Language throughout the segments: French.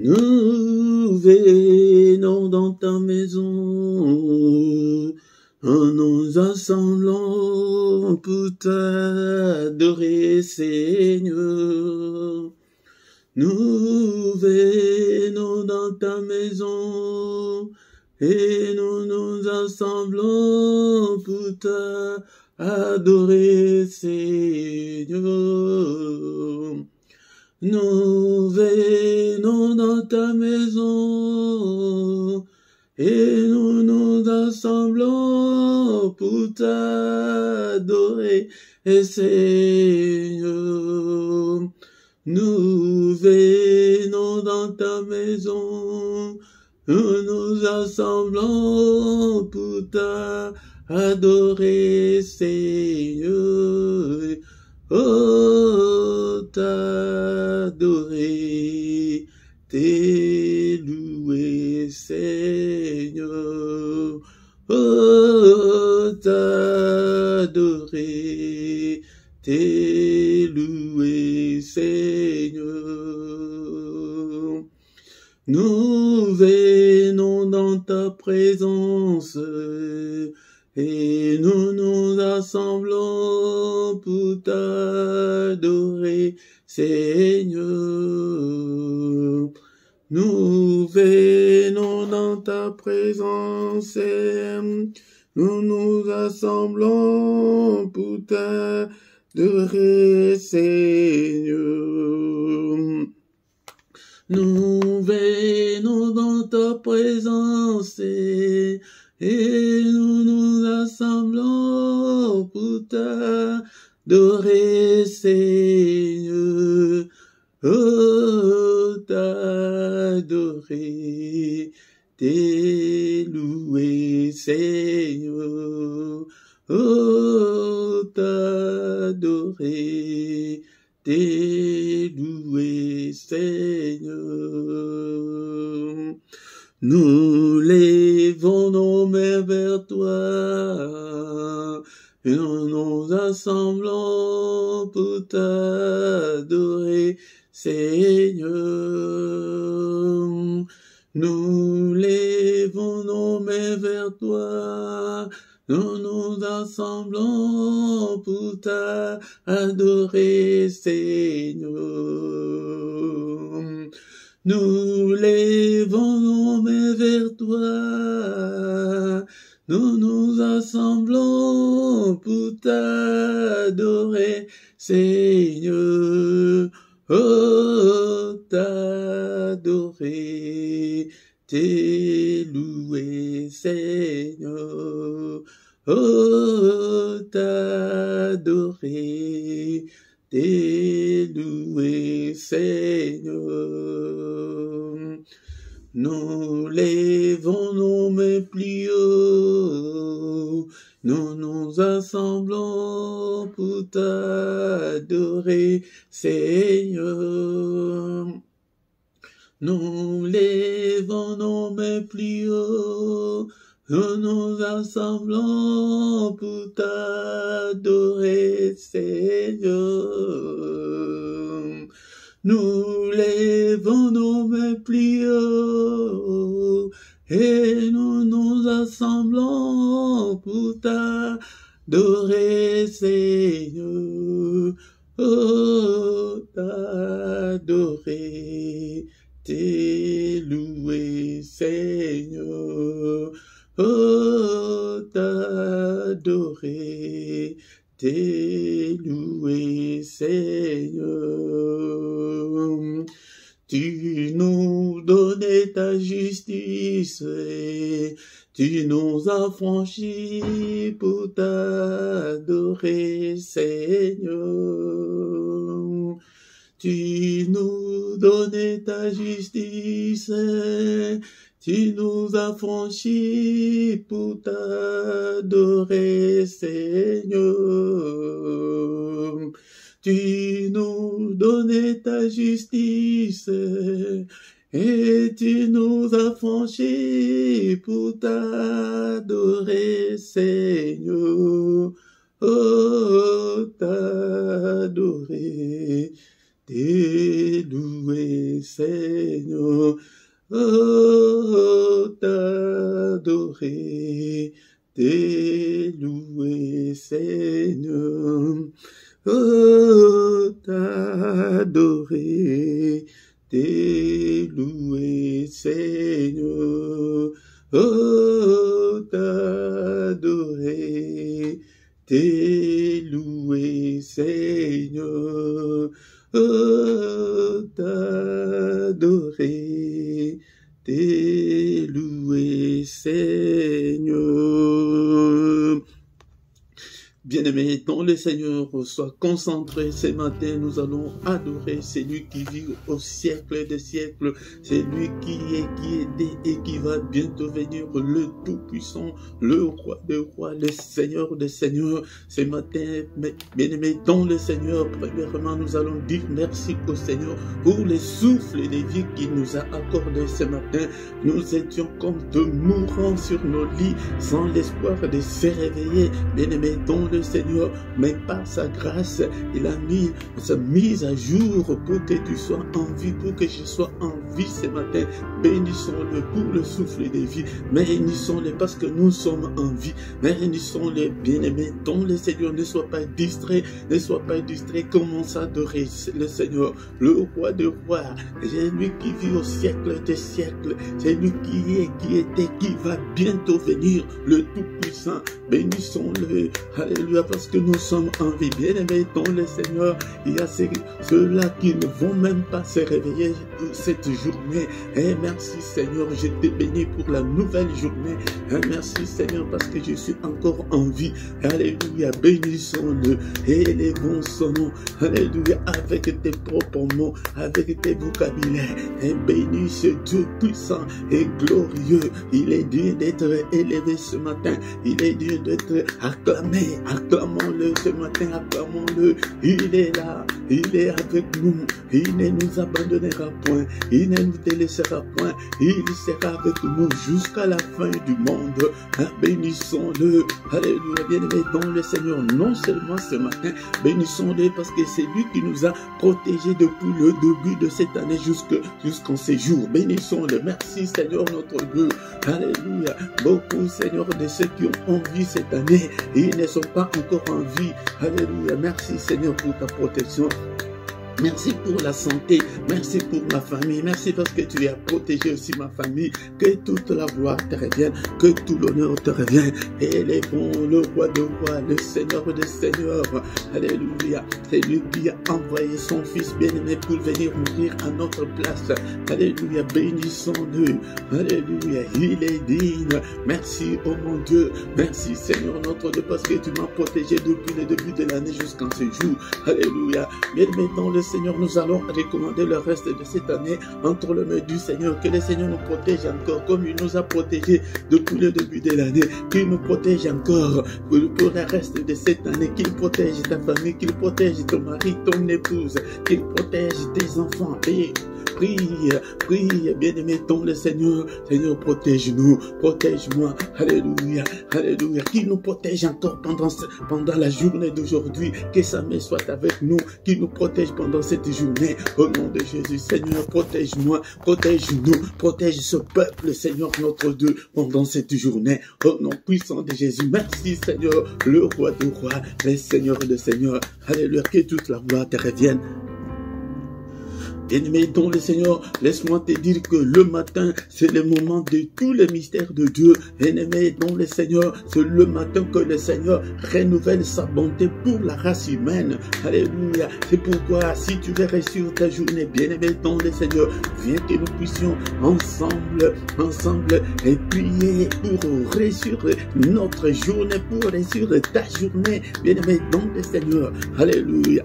Nous venons dans ta maison, en nous assemblant pour t'adorer, Seigneur. Nous venons dans ta maison, et nous nous assemblons pour t'adorer, Seigneur. Nous venons dans ta maison, et nous nous assemblons pour t'adorer, Seigneur. Nous venons dans ta maison, nous nous assemblons pour t'adorer, Seigneur. Oh, t'adorer, t'élouer, Seigneur. Oh, t'adorer, t'élouer, Seigneur. Nous venons dans ta présence, et nous nous assemblons pour t'adorer, Seigneur. Nous venons dans ta présence, et nous nous assemblons pour t'adorer, Seigneur. Nous venons dans ta présence, et nous nous assemblons pour t'adorer, Seigneur. Oh, t'adorer, t'élouer, Seigneur. Oh, t'adorer, t'élouer, Seigneur. Nous levons nos mains vers toi, et nous nous assemblons pour t'adorer, Seigneur. Nous levons nos mains vers toi, nous nous assemblons pour t'adorer, Seigneur. Nous levons nos mains vers toi, nous nous assemblons pour t'adorer, Seigneur. Oh, t'adorer, t'élouer, Seigneur. Oh, t'adorer, t'élouer, Seigneur. Nous levons nos mains plus haut, nous nous assemblons pour t'adorer, Seigneur. Nous levons nos mains plus haut, nous nous assemblons pour t'adorer, Seigneur. Nous levons nos mains plus haut, et nous nous assemblons pour t'adorer, Seigneur. Oh, t'adorer, t'élouer, Seigneur. Oh, t'adorer, t'élouer, Seigneur. Tu nous donnais ta justice, tu nous as franchis pour t'adorer, Seigneur. Tu nous donnais ta justice, tu nous as franchis pour t'adorer, Seigneur. Tu nous donnais ta justice, et tu nous as franchis pour t'adorer, Seigneur. Oh, t'adorer, t'élouer, Seigneur. Seigneur. Oh, t'adorer, t'es loué, Seigneur. Oh, t'adorer, t'es loué, Seigneur. Oh, t'adorer, t'es loué, Seigneur. Bien-aimés, dans le Seigneur, sois concentré ce matin, nous allons adorer celui qui vit au siècle des siècles, celui qui était et qui va bientôt venir, le Tout-Puissant, le Roi des rois, le Seigneur des seigneurs. Ce matin, bien-aimés, dans le Seigneur, premièrement, nous allons dire merci au Seigneur pour les souffles de vie qu'il nous a accordé ce matin. Nous étions comme de mourants sur nos lits, sans l'espoir de se réveiller, bien-aimés, dans le Seigneur, mais par sa grâce, il a mis sa mise à jour pour que tu sois en vie, pour que je sois en vie ce matin. Bénissons-le pour le souffle de vie, bénissons-le parce que nous sommes en vie, bénissons-le, bien-aimés, dont le Seigneur. Ne sois pas distrait, commence à adorer le Seigneur, le Roi des rois, c'est lui qui vit au siècle des siècles, c'est lui qui est, qui était, qui va bientôt venir, le Tout-Puissant. Bénissons-le, alléluia, parce que nous sommes en vie. Bien-aimés dans le Seigneur, il y a ceux-là qui ne vont même pas se réveiller cette journée. Et merci Seigneur, je te bénis pour la nouvelle journée. Et merci Seigneur, parce que je suis encore en vie. Alléluia, bénissons-le, élevons son nom. Alléluia, avec tes propres mots, avec tes vocabulaires. Et bénis ce Dieu puissant et glorieux. Il est digne d'être élevé ce matin. Il est digne d'être acclamé. Acclamons-le ce matin, acclamons-le. Il est là, il est avec nous. Il ne nous abandonnera point. Il ne nous délaissera point. Il sera avec nous jusqu'à la fin du monde. Bénissons-le. Alléluia, bien-aimé dans le Seigneur. Non seulement ce matin, bénissons-le parce que c'est lui qui nous a protégés depuis le début de cette année jusqu'en ces jours. Bénissons-le. Merci Seigneur notre Dieu. Alléluia. Beaucoup Seigneur de ceux qui ont envie cette année, ils ne sont pas encore en vie. Alléluia. Merci Seigneur pour ta protection. Merci pour la santé, merci pour ma famille, merci parce que tu as protégé aussi ma famille. Que toute la gloire te revienne, que tout l'honneur te revienne. Élevons le Roi de rois, le Seigneur des seigneurs. Alléluia. C'est lui qui a envoyé son Fils bien-aimé pour venir mourir à notre place. Alléluia. Bénissons-le. Alléluia. Il est digne. Merci, oh mon Dieu. Merci Seigneur notre Dieu parce que tu m'as protégé depuis le début de l'année jusqu'en ce jour. Alléluia. Bien-aimé dans le Seigneur, nous allons recommander le reste de cette année entre les mains du Seigneur. Que le Seigneur nous protège encore comme il nous a protégés depuis le début de l'année. Qu'il nous protège encore pour le reste de cette année. Qu'il protège ta famille, qu'il protège ton mari, ton épouse, qu'il protège tes enfants. Et prie, prie, bien-aimé dans le Seigneur. Seigneur, protège-nous, protège-moi. Alléluia, alléluia. Qu'il nous protège encore pendant la journée d'aujourd'hui. Que sa main soit avec nous. Qu'il nous protège pendant cette journée. Au nom de Jésus, Seigneur, protège-moi, protège-nous, protège ce peuple, Seigneur, notre Dieu, pendant cette journée. Au nom puissant de Jésus, merci, Seigneur, le Roi des rois, le Seigneur des seigneurs. Alléluia, que toute la gloire te revienne. Bien-aimé dans le Seigneur, laisse-moi te dire que le matin, c'est le moment de tous les mystères de Dieu. Bien-aimé dans le Seigneur, c'est le matin que le Seigneur renouvelle sa bonté pour la race humaine. Alléluia. C'est pourquoi, si tu veux réussir ta journée, bien-aimé dans le Seigneur, viens que nous puissions ensemble, et prier pour réussir notre journée, pour réussir ta journée, bien-aimé dans le Seigneur. Alléluia.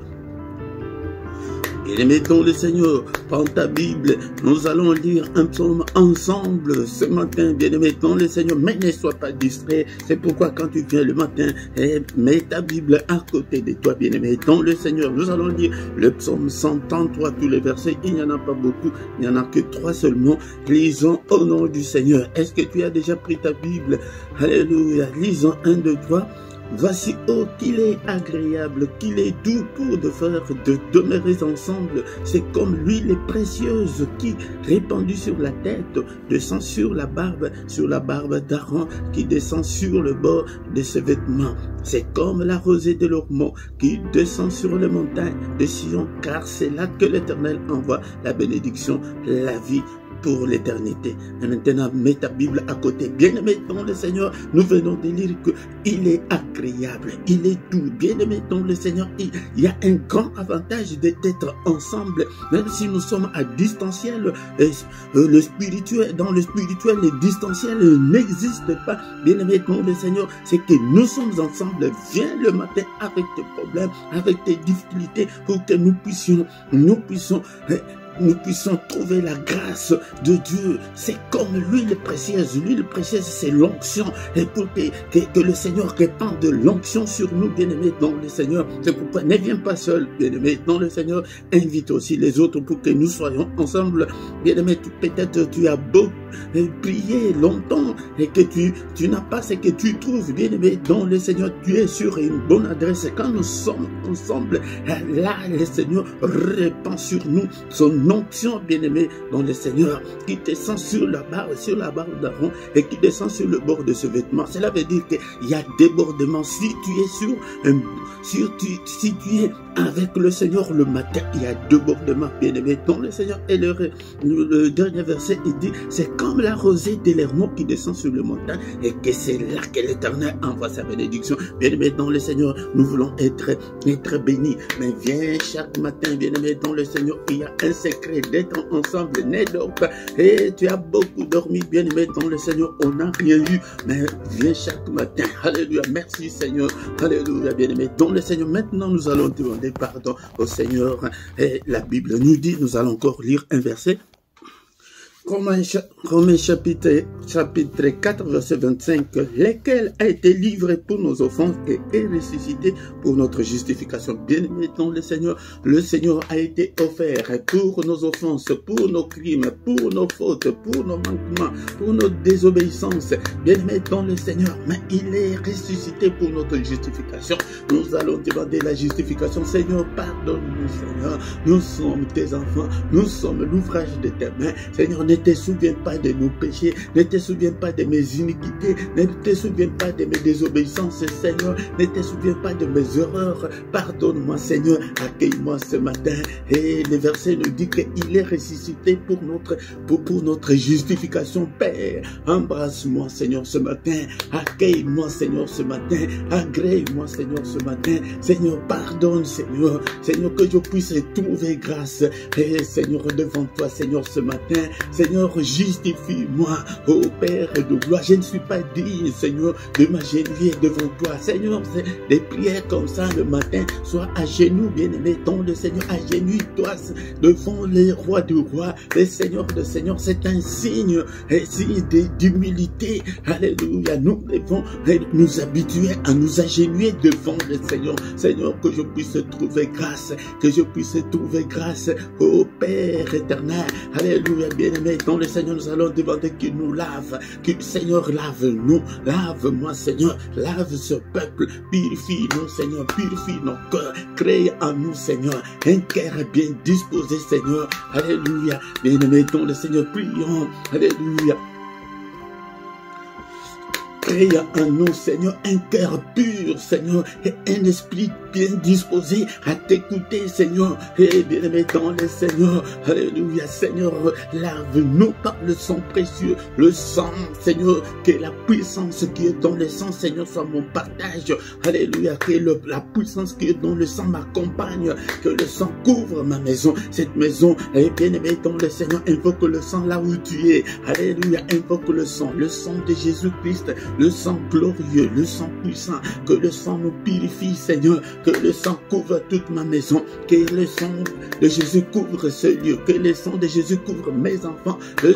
Bien-aimé dans le Seigneur, prends ta Bible, nous allons lire un psaume ensemble ce matin, bien-aimé dans le Seigneur, mais ne sois pas distrait. C'est pourquoi quand tu viens le matin, mets ta Bible à côté de toi, bien-aimé dans le Seigneur. Nous allons lire le psaume 133, tous les versets, il n'y en a pas beaucoup, il n'y en a que 3 seulement. Lisons au nom du Seigneur. Est-ce que tu as déjà pris ta Bible? Alléluia, lisons 1, 2, 3. Voici, oh, qu'il est agréable, qu'il est doux pour de demeurer ensemble. C'est comme l'huile précieuse qui, répandue sur la tête, descend sur la barbe d'Aaron, qui descend sur le bord de ses vêtements. C'est comme la rosée de l'Ormont qui descend sur les montagnes de Sion, car c'est là que l'Éternel envoie la bénédiction, la vie pour l'éternité. Et maintenant, mets ta Bible à côté. Bien-aimé dans le Seigneur, nous venons de lire qu'il est agréable, il est doux. Bien-aimé dans le Seigneur, il y a un grand avantage d'être ensemble, même si nous sommes à distanciel. Le spirituel, dans le spirituel, le distanciel n'existe pas. Bien-aimé dans le Seigneur, c'est que nous sommes ensemble. Viens le matin avec tes problèmes, avec tes difficultés, pour que nous puissions trouver la grâce de Dieu. C'est comme l'huile précieuse. L'huile précieuse, c'est l'onction. Et pour que le Seigneur répande l'onction sur nous, bien-aimés dans le Seigneur. C'est pourquoi ne viens pas seul, bien-aimé dans le Seigneur. Invite aussi les autres pour que nous soyons ensemble. Bien-aimé, peut-être tu as beau prier longtemps et que tu n'as pas ce que tu trouves, bien-aimé dans le Seigneur. Tu es sur une bonne adresse. Quand nous sommes ensemble, là, le Seigneur répand sur nous son onction, bien-aimé dans le Seigneur, qui descend sur la barbe d'Aaron et qui descend sur le bord de ce vêtement. Cela veut dire qu'il y a débordement. Si tu es si tu es avec le Seigneur le matin, il y a débordement, bien-aimé dans le Seigneur. Et le dernier verset, il dit, c'est comme la rosée de l'Hermon qui descend sur le montagne, et que c'est là que l'Éternel envoie sa bénédiction. Bien-aimé dans le Seigneur, nous voulons être bénis. Mais viens chaque matin, bien-aimé dans le Seigneur, il y a un secret d'être ensemble. Ne dors pas. Et tu as beaucoup dormi, bien-aimé dans le Seigneur, on n'a rien eu, mais viens chaque matin. Alléluia, merci Seigneur. Alléluia, bien-aimé dans le Seigneur. Maintenant, nous allons demander pardon au Seigneur. Et la Bible nous dit, nous allons encore lire un verset. Romains chapitre 4, verset 25, lequel a été livré pour nos offenses et est ressuscité pour notre justification. Bien-aimé dans le Seigneur a été offert pour nos offenses, pour nos crimes, pour nos fautes, pour nos manquements, pour nos désobéissances. Bien-aimé dans le Seigneur, mais il est ressuscité pour notre justification. Nous allons demander la justification. Seigneur, pardonne-nous, Seigneur. Nous sommes tes enfants, nous sommes l'ouvrage de tes mains. Seigneur, ne te souviens pas de nos péchés, ne te souviens pas de mes iniquités, ne te souviens pas de mes désobéissances, Seigneur, ne te souviens pas de mes erreurs. Pardonne-moi, Seigneur, accueille-moi ce matin. Et le verset nous dit qu'il est ressuscité pour notre justification. Père, embrasse-moi, Seigneur, ce matin. Accueille-moi, Seigneur, ce matin. Agrée-moi, Seigneur, ce matin. Seigneur, pardonne, Seigneur. Seigneur, que je puisse trouver grâce. Et Seigneur, devant toi, Seigneur, ce matin. Seigneur, justifie-moi, ô Père de gloire. Je ne suis pas digne, Seigneur, de m'agenouiller devant toi. Seigneur, c'est des prières comme ça le matin. Sois à genoux, bien-aimé, dans le Seigneur. Agenouille-toi devant les rois du roi, les seigneurs de Seigneur. C'est un signe d'humilité. Alléluia. Nous devons nous habituer à nous agenouiller devant le Seigneur. Seigneur, que je puisse trouver grâce, que je puisse trouver grâce, ô Père éternel. Alléluia, bien-aimé. Dans le Seigneur, nous allons demander qu'il nous lave, que Seigneur lave-nous, lave-moi, Seigneur, lave ce peuple, purifie-nous, Seigneur, purifie nos cœurs, crée en nous, Seigneur, un cœur bien disposé, Seigneur. Alléluia, bien-aimé, dans le Seigneur, prions, alléluia. Crée en nous, Seigneur, un cœur pur, Seigneur, et un esprit bien disposé à t'écouter, Seigneur. Et bien-aimé dans le Seigneur, alléluia, Seigneur, lave-nous par le sang précieux, le sang, Seigneur, que la puissance qui est dans le sang, Seigneur, soit mon partage. Alléluia, que la puissance qui est dans le sang m'accompagne, que le sang couvre ma maison, cette maison. Et bien-aimé dans le Seigneur, invoque le sang là où tu es. Alléluia, invoque le sang de Jésus-Christ, le sang glorieux, le sang puissant, que le sang nous purifie, Seigneur, que le sang couvre toute ma maison, que le sang de Jésus couvre ce lieu, que le sang de Jésus couvre mes enfants, le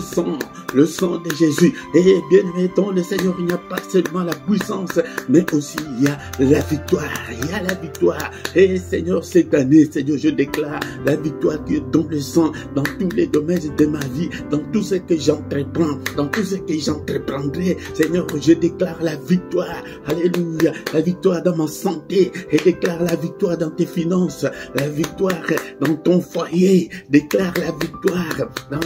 sang de Jésus. Et bien aimé dans le Seigneur, il n'y a pas seulement la puissance, mais aussi il y a la victoire, Et Seigneur, cette année, Seigneur, je déclare la victoire qui est dans le sang, dans tous les domaines de ma vie, dans tout ce que j'entreprends, dans tout ce que j'entreprendrai. Seigneur, je déclare déclare la victoire. Alléluia. La victoire dans ma santé. Et déclare la victoire dans tes finances. La victoire dans ton foyer. Déclare la victoire dans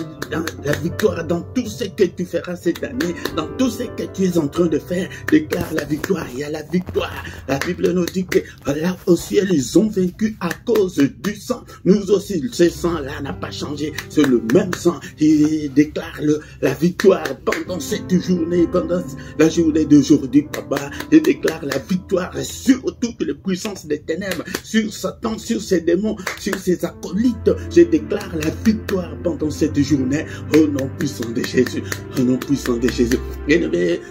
la victoire dans tout ce que tu feras cette année. Dans tout ce que tu es en train de faire. Déclare la victoire. Il y a la victoire. La Bible nous dit que là aussi, ils ont vaincu à cause du sang. Nous aussi, ce sang-là n'a pas changé. C'est le même sang. Il déclare la victoire pendant cette journée, pendant la journée d'aujourd'hui, papa. Il déclare la victoire sur toutes les puissances des ténèbres, sur Satan, sur ses démons, sur ses acolytes. Je déclare la victoire pendant cette journée au nom puissant de Jésus. Au nom puissant de Jésus. Et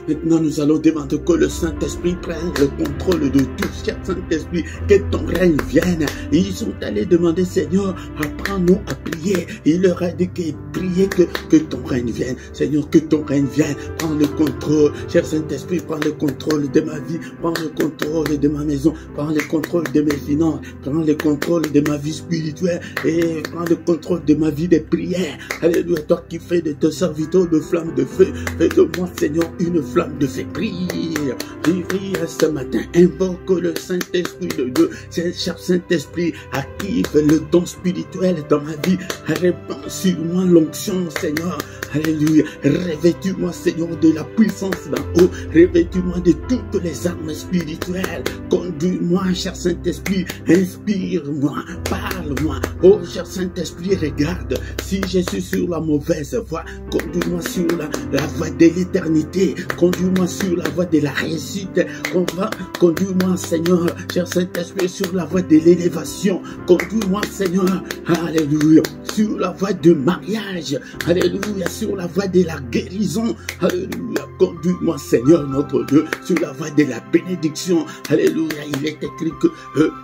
maintenant, nous allons demander que le Saint-Esprit prenne le contrôle de tout. Cher Saint-Esprit, que ton règne vienne. Ils sont allés demander, Seigneur, apprends-nous à prier. Il leur a dit que prier que ton règne vienne. Seigneur, que ton règne vienne. Prends le contrôle. Cher Saint-Esprit, prends le contrôle de ma vie. Prends le contrôle de ma maison. Prends le contrôle de mes finances. Prends le contrôle de ma vie spirituelle. Et prends le contrôle de ma vie de prière. Alléluia, toi qui fais de tes serviteurs de flammes de feu. Fais de moi, Seigneur, une flamme de feu. Prie. Prie ce matin. Invoque le Saint-Esprit de Dieu. Cher Saint-Esprit, active le don spirituel dans ma vie. Répands sur moi l'onction, Seigneur. Alléluia. Revêtis-moi, Seigneur, de la puissance d'en haut. Revêtis-moi de toutes les armes spirituelles. Conduis-moi, cher Saint-Esprit. Inspire-moi. Parle-moi. Oh, cher Saint-Esprit, regarde. Si je suis sur la mauvaise voie, conduis-moi sur la voie de l'éternité. Conduis-moi sur la voie de la réussite. Conduis-moi, Seigneur, cher Saint-Esprit, sur la voie de l'élévation. Conduis-moi, Seigneur, alléluia, sur la voie du mariage. Alléluia, sur la voie de la guérison. Alléluia, conduis-moi, Seigneur, notre Dieu, sur la voie de la bénédiction. Alléluia, il est écrit que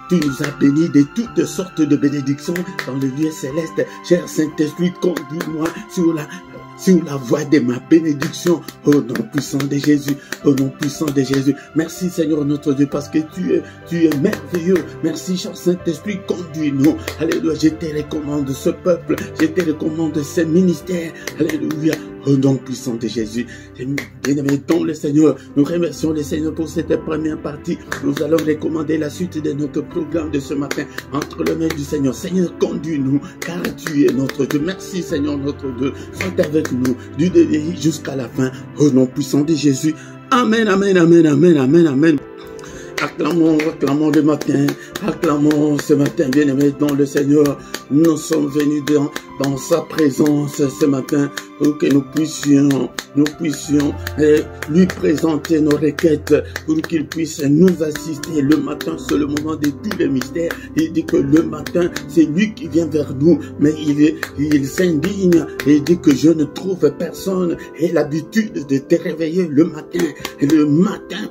tu nous as bénis de toutes sortes de bénédictions dans le lieu céleste. Cher Saint-Esprit, conduis-moi sur la voie de ma bénédiction, au nom puissant de Jésus, au nom puissant de Jésus. Merci Seigneur notre Dieu, parce que tu es merveilleux. Merci cher Saint-Esprit, conduis-nous. Alléluia, je te recommande ce peuple, je te recommande ce ministère. Alléluia, au nom puissant de Jésus. Bien-aimés dans le Seigneur, nous remercions le Seigneur pour cette première partie. Nous allons recommander la suite de notre programme de ce matin entre les mains du Seigneur. Seigneur, conduis-nous, car tu es notre Dieu. Merci Seigneur notre Dieu. Sois avec nous du début jusqu'à la fin, au nom puissant de Jésus. Amen, amen, amen, amen, amen, amen. Acclamons, acclamons le matin, acclamons ce matin, bien-aimés dans le Seigneur. Nous sommes venus dans sa présence ce matin pour que nous puissions lui présenter nos requêtes, pour qu'il puisse nous assister. Le matin, c'est le moment de tous les mystères. Il dit que le matin, c'est lui qui vient vers nous, mais il s'indigne et il dit que je ne trouve personne. Et l'habitude de te réveiller le matin,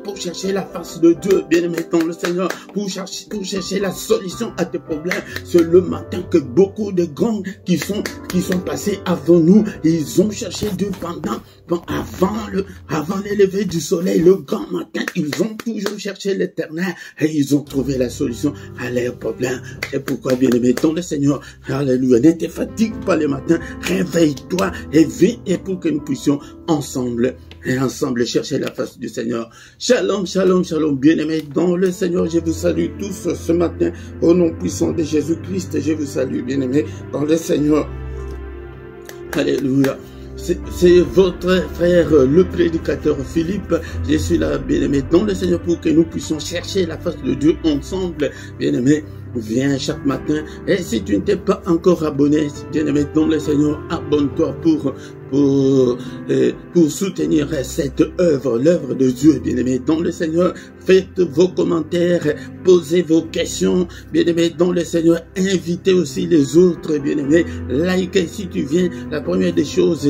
pour chercher la face de Dieu, bien-aimé dans le Seigneur, pour chercher la solution à tes problèmes. C'est le matin que beaucoup de grands qui sont passés avant nous, ils ont cherché Dieu avant le lever du soleil, le grand matin, ils ont toujours cherché l'Éternel et ils ont trouvé la solution à leurs problèmes. C'est pourquoi, bien-aimé dans le Seigneur, alléluia, ne te fatigue pas le matin, réveille-toi et viens, et pour que nous puissions ensemble chercher la face du Seigneur. Shalom, shalom, shalom, bien-aimés dans le Seigneur, je vous salue tous ce matin au nom puissant de Jésus-Christ. Je vous salue, bien-aimés dans le Seigneur. Alléluia. C'est votre frère, le prédicateur Philippe. Je suis là, bien-aimé dans le Seigneur, pour que nous puissions chercher la face de Dieu ensemble, bien-aimé. Viens chaque matin. Et si tu ne t'es pas encore abonné, bien-aimé dans le Seigneur, abonne-toi pour soutenir cette œuvre, l'œuvre de Dieu, bien-aimé dans le Seigneur. Faites vos commentaires, posez vos questions, bien-aimé dans le Seigneur. Invitez aussi les autres, bien-aimé. Like si tu viens. La première des choses,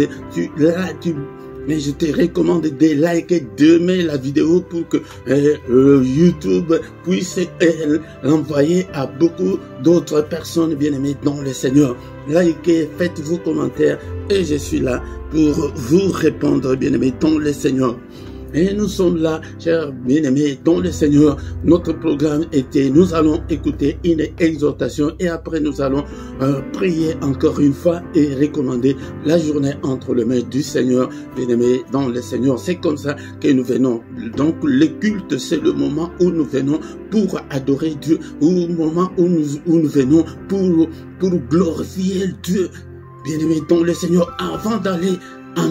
mais je te recommande de liker demain la vidéo pour que YouTube puisse l'envoyer à beaucoup d'autres personnes, bien-aimées dans le Seigneur. Likez, faites vos commentaires et je suis là pour vous répondre, bien-aimés dans le Seigneur. Et nous sommes là, chers bien-aimés, dans le Seigneur. Notre programme était, nous allons écouter une exhortation et après nous allons prier encore une fois et recommander la journée entre les mains du Seigneur. Bien-aimés, dans le Seigneur, c'est comme ça que nous venons. Donc le culte, c'est le moment où nous venons pour adorer Dieu, ou le moment où nous venons pour glorifier Dieu. Bien-aimés, dans le Seigneur, avant d'aller à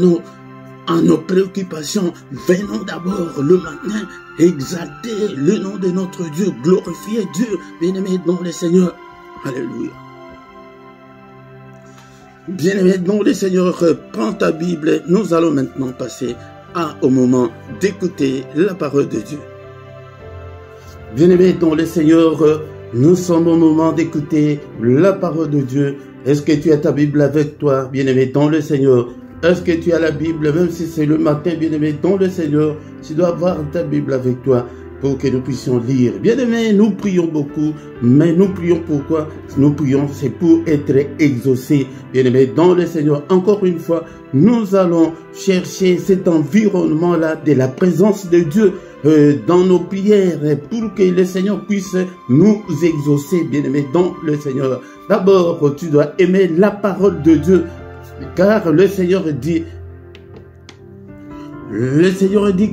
nos préoccupations, venons d'abord le matin exalter le nom de notre Dieu, glorifier Dieu, bien-aimé dans le Seigneur. Alléluia. Bien-aimé dans le Seigneur, prends ta Bible, nous allons maintenant passer au moment d'écouter la parole de Dieu. Bien-aimé dans le Seigneur, nous sommes au moment d'écouter la parole de Dieu. Est-ce que tu as ta Bible avec toi, bien-aimé dans le Seigneur? Est-ce que tu as la Bible, même si c'est le matin, bien-aimé, dans le Seigneur, tu dois avoir ta Bible avec toi pour que nous puissions lire. Bien-aimé, nous prions beaucoup, mais nous prions pourquoi? Nous prions, c'est pour être exaucés. Bien-aimé, dans le Seigneur, encore une fois, nous allons chercher cet environnement-là de la présence de Dieu dans nos prières pour que le Seigneur puisse nous exaucer, bien-aimé, dans le Seigneur. D'abord, tu dois aimer la parole de Dieu. Car le Seigneur dit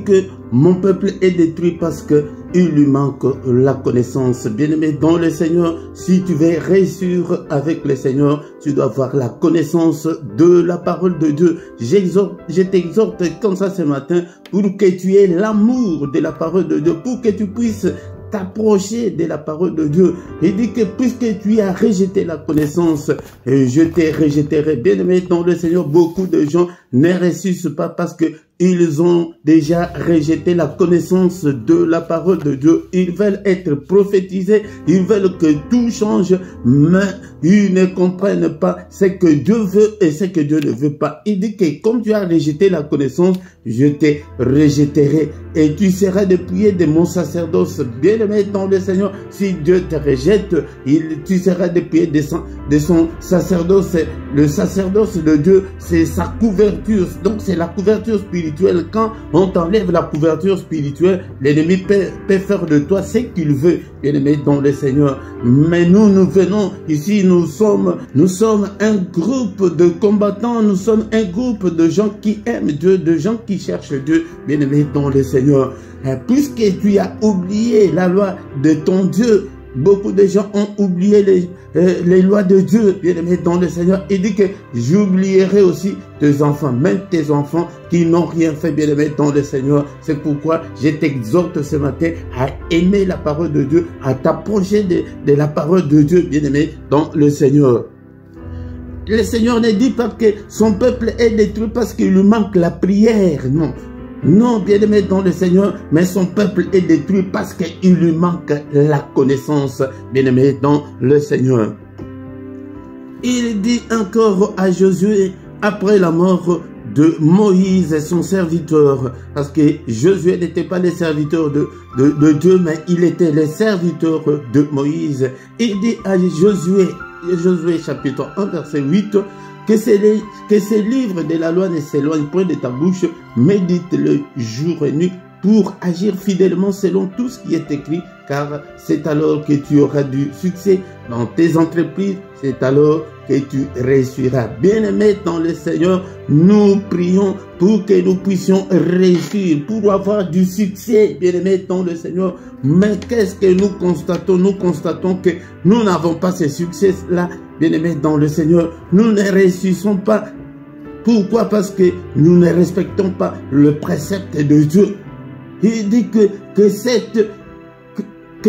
que mon peuple est détruit parce qu'il lui manque la connaissance. Bien-aimé dans le Seigneur, si tu veux réussir avec le Seigneur, tu dois avoir la connaissance de la parole de Dieu. Je t'exhorte comme ça ce matin pour que tu aies l'amour de la parole de Dieu, pour que tu puisses t'approcher de la parole de Dieu. Il dit que puisque tu as rejeté la connaissance, je te rejetterai. Bien aimé dans le Seigneur, beaucoup de gens ne ressuscitent pas parce que ils ont déjà rejeté la connaissance de la parole de Dieu. Ils veulent être prophétisés, ils veulent que tout change, mais ils ne comprennent pas ce que Dieu veut et ce que Dieu ne veut pas. Il dit que comme tu as rejeté la connaissance, je te rejetterai et tu seras dépouillé de mon sacerdoce. Bien-aimé dans le Seigneur, si Dieu te rejette, tu seras dépouillé de son sacerdoce. Le sacerdoce de Dieu, c'est sa couverture. Donc c'est la couverture spirituelle. Quand on t'enlève la couverture spirituelle, l'ennemi peut faire de toi ce qu'il veut, bien-aimé dans le Seigneur. Mais nous venons ici, nous sommes un groupe de combattants, nous sommes un groupe de gens qui aiment Dieu, de gens qui cherchent Dieu, bien-aimé dans le Seigneur. Puisque tu as oublié la loi de ton Dieu, beaucoup de gens ont oublié les lois de Dieu, bien-aimé dans le Seigneur. Il dit que j'oublierai aussi tes enfants, même tes enfants qui n'ont rien fait, bien-aimé dans le Seigneur. C'est pourquoi je t'exhorte ce matin à aimer la parole de Dieu, à t'approcher de la parole de Dieu, bien-aimé dans le Seigneur. Le Seigneur ne dit pas que son peuple est détruit parce qu'il lui manque la prière, non. Non, bien-aimé dans le Seigneur, mais son peuple est détruit parce qu'il lui manque la connaissance, bien-aimé dans le Seigneur. Il dit encore à Josué, après la mort de Moïse, son serviteur, parce que Josué n'était pas le serviteur de Dieu, mais il était le serviteur de Moïse. Il dit à Josué chapitre 1, verset 8, que ces livres de la loi ne s'éloignent point de ta bouche, médite-le jour et nuit pour agir fidèlement selon tout ce qui est écrit, car c'est alors que tu auras du succès dans tes entreprises, c'est alors que tu réussiras. Bien-aimés dans le Seigneur, nous prions pour que nous puissions réussir, pour avoir du succès, bien-aimés dans le Seigneur. Mais qu'est-ce que nous constatons? Nous constatons que nous n'avons pas ce succès-là, bien-aimés dans le Seigneur. Nous ne réussissons pas. Pourquoi? Parce que nous ne respectons pas le précepte de Dieu. Il dit que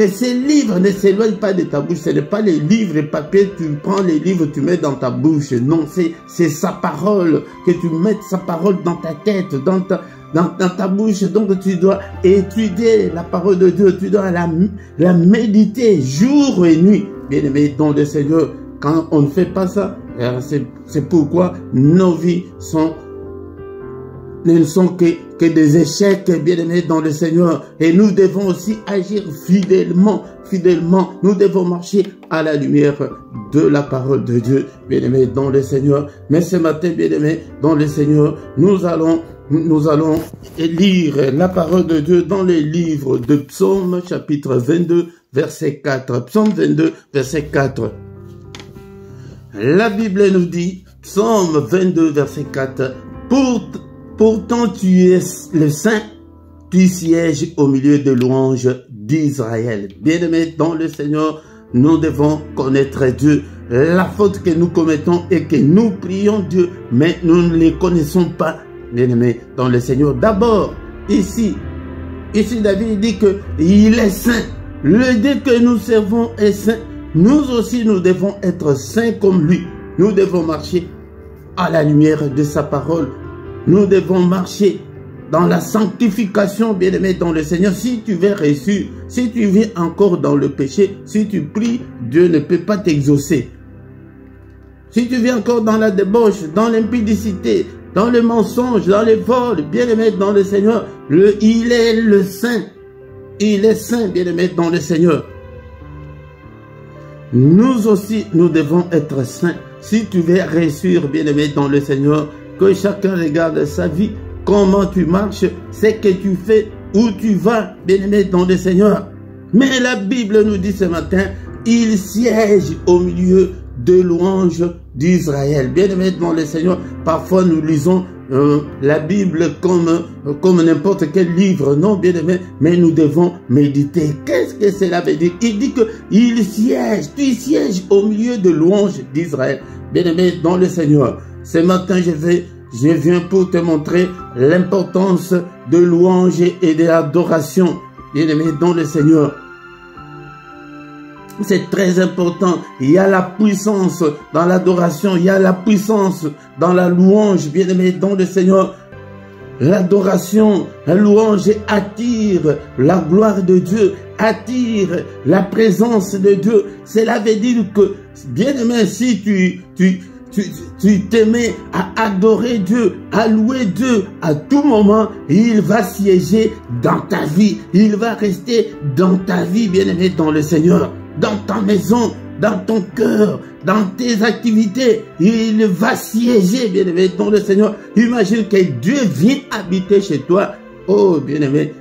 ces livres ne s'éloignent pas de ta bouche. Ce n'est pas les livres et papier, tu prends les livres, tu mets dans ta bouche. Non, c'est sa parole, que tu mettes sa parole dans ta tête, dans ta bouche. Donc tu dois étudier la parole de Dieu, tu dois la méditer jour et nuit. Bien-aimé dans le Seigneur, quand on ne fait pas ça, c'est pourquoi nos vies ne sont que des échecs, bien-aimés dans le Seigneur. Et nous devons aussi agir fidèlement. Nous devons marcher à la lumière de la parole de Dieu, bien-aimés dans le Seigneur. Mais ce matin, bien-aimés dans le Seigneur, nous allons nous allons lire la parole de Dieu dans les livres de Psaume, chapitre 22, verset 4. Psaume 22, verset 4. La Bible nous dit, Psaume 22, verset 4, « Pourtant tu es le Saint, tu sièges au milieu de louanges d'Israël. » Bien-aimés dans le Seigneur, nous devons connaître Dieu. La faute que nous commettons est que nous prions Dieu, mais nous ne les connaissons pas, bien-aimés dans le Seigneur. D'abord, ici David dit qu'il est saint. Le Dieu que nous servons est saint. Nous aussi, nous devons être saints comme lui. Nous devons marcher à la lumière de sa parole. Nous devons marcher dans la sanctification, bien-aimé dans le Seigneur. Si tu veux réussir, si tu vis encore dans le péché, si tu pries, Dieu ne peut pas t'exaucer. Si tu vis encore dans la débauche, dans l'impudicité, dans le mensonge, dans les vols, bien-aimé dans le Seigneur, il est le saint. Il est saint, bien-aimé dans le Seigneur. Nous aussi, nous devons être saints. Si tu veux réussir, bien-aimé dans le Seigneur, que chacun regarde sa vie, comment tu marches, ce que tu fais, où tu vas, bien-aimé dans le Seigneur. Mais la Bible nous dit ce matin, il siège au milieu de louanges d'Israël. Bien-aimé dans le Seigneur, parfois nous lisons la Bible comme n'importe quel livre, non, bien-aimé, mais nous devons méditer. Qu'est-ce que cela veut dire? Il dit que il siège, tu sièges au milieu de louanges d'Israël. Bien-aimé dans le Seigneur, ce matin je viens pour te montrer l'importance de louange et de l'adoration, bien-aimé dans le Seigneur. C'est très important. Il y a la puissance dans l'adoration, il y a la puissance dans la louange, bien-aimé dans le Seigneur. L'adoration, la louange attire la gloire de Dieu, attire la présence de Dieu. Cela veut dire que, bien-aimé, si tu t'aimais à adorer Dieu, à louer Dieu à tout moment, il va siéger dans ta vie. Il va rester dans ta vie, bien-aimé dans le Seigneur. Dans ta maison, dans ton cœur, dans tes activités, il va siéger, bien-aimé, dans le Seigneur. Imagine que Dieu vient habiter chez toi. Oh, bien-aimé,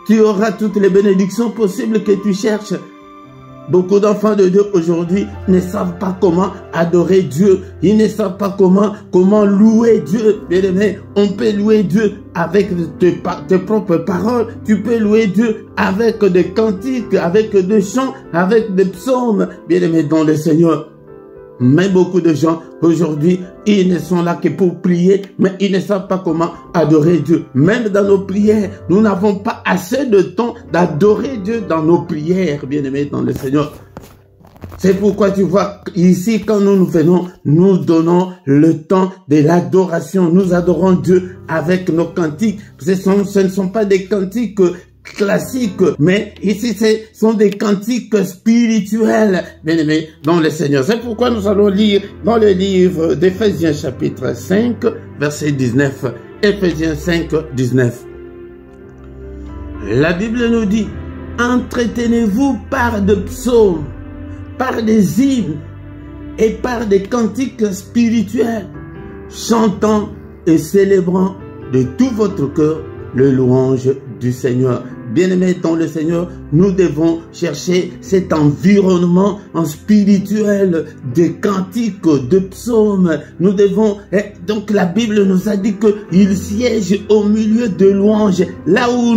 tu auras toutes les bénédictions possibles que tu cherches. Beaucoup d'enfants de Dieu aujourd'hui ne savent pas comment adorer Dieu. Ils ne savent pas comment louer Dieu. Bien-aimé, on peut louer Dieu avec tes propres paroles. Tu peux louer Dieu avec des cantiques, avec des chants, avec des psaumes. Bien-aimé dans le Seigneur. Mais beaucoup de gens aujourd'hui, ils ne sont là que pour prier, mais ils ne savent pas comment adorer Dieu. Même dans nos prières, nous n'avons pas assez de temps d'adorer Dieu dans nos prières, bien-aimés dans le Seigneur. C'est pourquoi tu vois, ici, quand nous venons, nous donnons le temps de l'adoration. Nous adorons Dieu avec nos cantiques. Ce ne sont pas des cantiques classiques, mais ici ce sont des cantiques spirituels, bien-aimés dans le Seigneur. C'est pourquoi nous allons lire dans le livre d'Éphésiens chapitre 5, verset 19. Éphésiens 5, 19. La Bible nous dit, entretenez-vous par des psaumes, par des hymnes et par des cantiques spirituels, chantant et célébrant de tout votre cœur le louange du Seigneur. Bien-aimés dans le Seigneur, nous devons chercher cet environnement spirituel de cantiques, de psaumes. Nous devons, donc la Bible nous a dit qu'il siège au milieu de louanges, là où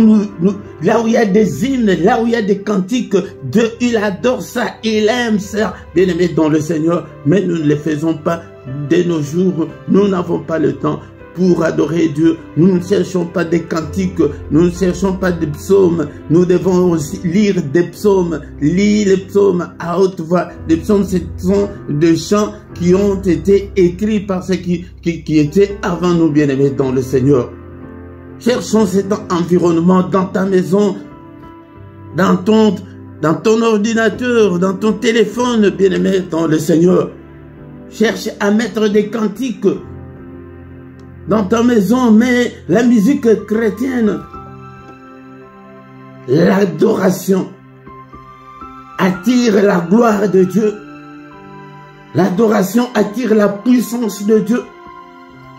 là où il y a des hymnes, là où il y a des cantiques, Dieu, il adore ça, il aime ça. Bien-aimés dans le Seigneur, mais nous ne le faisons pas de nos jours, nous n'avons pas le temps pour adorer Dieu. Nous ne cherchons pas des cantiques, nous ne cherchons pas des psaumes. Nous devons aussi lire des psaumes, lire les psaumes à haute voix. Les psaumes, ce sont des chants qui ont été écrits par ceux qui étaient avant nous, bien-aimés dans le Seigneur. Cherchons cet environnement dans ta maison, dans ton ordinateur, dans ton téléphone, bien-aimé dans le Seigneur. Cherche à mettre des cantiques dans ta maison, mais la musique chrétienne, l'adoration attire la gloire de Dieu. L'adoration attire la puissance de Dieu.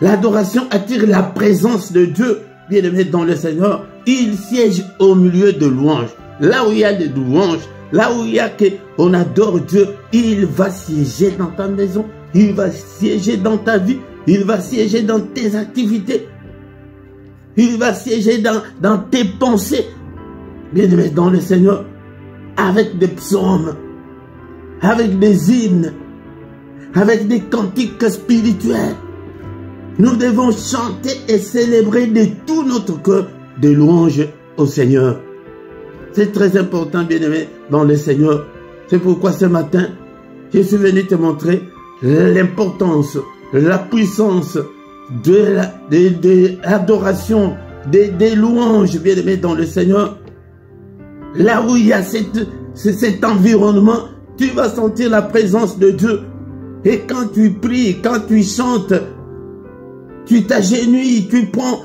L'adoration attire la présence de Dieu, bien-aimé dans le Seigneur. Il siège au milieu de louanges. Là où il y a des louanges, là où il y a qu'on adore Dieu, il va siéger dans ta maison, il va siéger dans ta vie, il va siéger dans tes activités, il va siéger dans tes pensées, bien-aimé dans le Seigneur, avec des psaumes, avec des hymnes, avec des cantiques spirituels. Nous devons chanter et célébrer de tout notre cœur des louanges au Seigneur. C'est très important, bien-aimé, dans le Seigneur. C'est pourquoi ce matin, je suis venu te montrer l'importance, la puissance de l'adoration, des louanges, bien-aimé, dans le Seigneur. Là où il y a cet environnement, tu vas sentir la présence de Dieu. Et quand tu pries, quand tu chantes, tu t'agenouilles, tu prends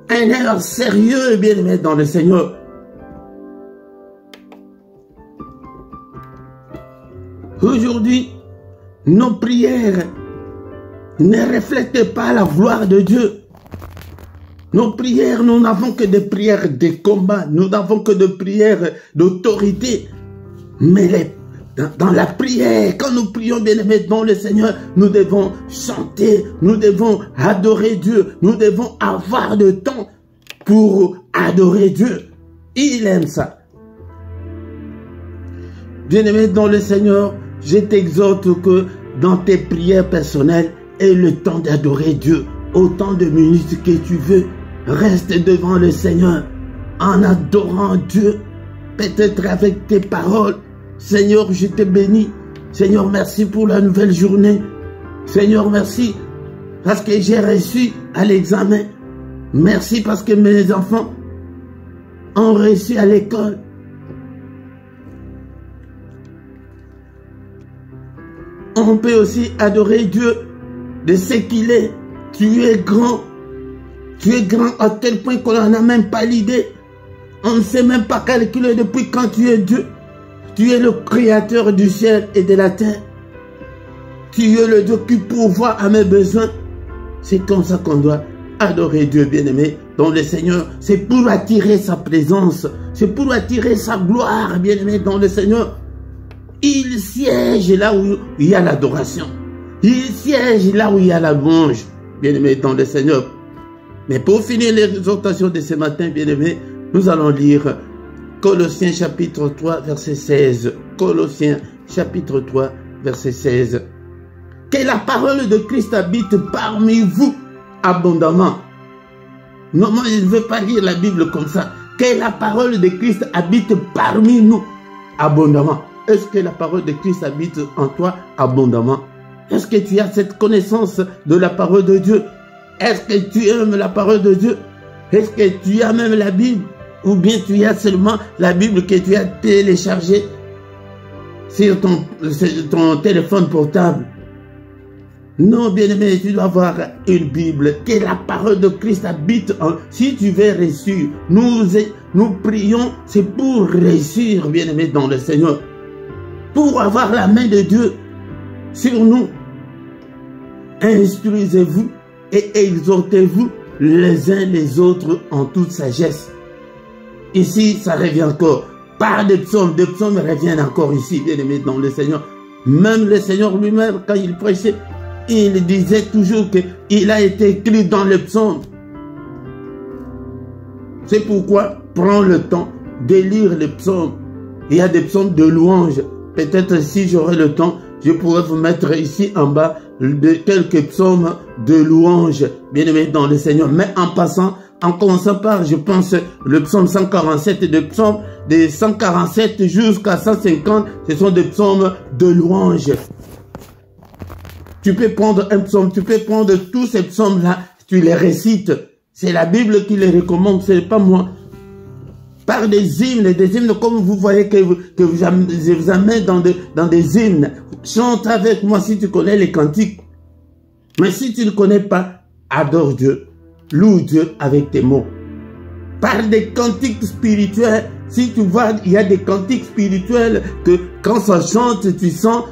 un air sérieux, bien-aimé, dans le Seigneur. Aujourd'hui, nos prières ne reflètent pas la gloire de Dieu. Nos prières, nous n'avons que des prières de combat, nous n'avons que des prières d'autorité. Mais dans la prière, quand nous prions, bien-aimés, dans le Seigneur, nous devons chanter, nous devons adorer Dieu, nous devons avoir de temps pour adorer Dieu. Il aime ça. Bien-aimé dans le Seigneur, je t'exhorte que dans tes prières personnelles, aie le temps d'adorer Dieu. Autant de minutes que tu veux, reste devant le Seigneur en adorant Dieu, peut-être avec tes paroles. Seigneur, je te bénis. Seigneur, merci pour la nouvelle journée. Seigneur, merci parce que j'ai reçu à l'examen. Merci parce que mes enfants ont reçu à l'école. On peut aussi adorer Dieu de ce qu'il est. Tu es grand. Tu es grand à tel point qu'on n'en a même pas l'idée. On ne sait même pas calculer depuis quand tu es Dieu. Tu es le créateur du ciel et de la terre. Tu es le Dieu qui pourvoit à mes besoins. C'est comme ça qu'on doit adorer Dieu, bien-aimé, dans le Seigneur. C'est pour attirer sa présence. C'est pour attirer sa gloire, bien-aimé, dans le Seigneur. Il siège là où il y a l'adoration. Il siège là où il y a la louange, bien-aimé, dans le Seigneur. Mais pour finir l'exhortation de ce matin, bien-aimé, nous allons lire Colossiens chapitre 3, verset 16. Colossiens chapitre 3, verset 16. Que la parole de Christ habite parmi vous abondamment. Non, moi je ne veux pas lire la Bible comme ça. Que la parole de Christ habite parmi nous abondamment. Est-ce que la parole de Christ habite en toi abondamment? Est-ce que tu as cette connaissance de la parole de Dieu? Est-ce que tu aimes la parole de Dieu? Est-ce que tu as même la Bible? Ou bien tu as seulement la Bible que tu as téléchargée sur ton téléphone portable? Non, bien-aimé, tu dois avoir une Bible. Que la parole de Christ habite en... Si tu veux réussir, nous prions, c'est pour réussir, bien-aimé, dans le Seigneur. Pour avoir la main de Dieu sur nous. Instruisez-vous et exhortez-vous les uns les autres en toute sagesse. Ici, ça revient encore. Par des psaumes reviennent encore ici, bien-aimé, dans le Seigneur. Même le Seigneur lui-même, quand il prêchait, il disait toujours qu'il a été écrit dans les psaumes. C'est pourquoi, prends le temps de lire les psaumes. Il y a des psaumes de louange. Peut-être si j'aurai le temps, je pourrais vous mettre ici en bas de quelques psaumes de louange, bien-aimé dans le Seigneur. Mais en passant, en commençant par, je pense, le psaume 147 et des psaumes de 147 jusqu'à 150, ce sont des psaumes de louange. Tu peux prendre un psaume, tu peux prendre tous ces psaumes-là, tu les récites. C'est la Bible qui les recommande, ce n'est pas moi. Par des hymnes comme vous voyez que je vous amène dans des hymnes. Chante avec moi si tu connais les cantiques. Mais si tu ne connais pas, adore Dieu. Loue Dieu avec tes mots. Par des cantiques spirituels, si tu vois, il y a des cantiques spirituels que quand ça chante, tu sens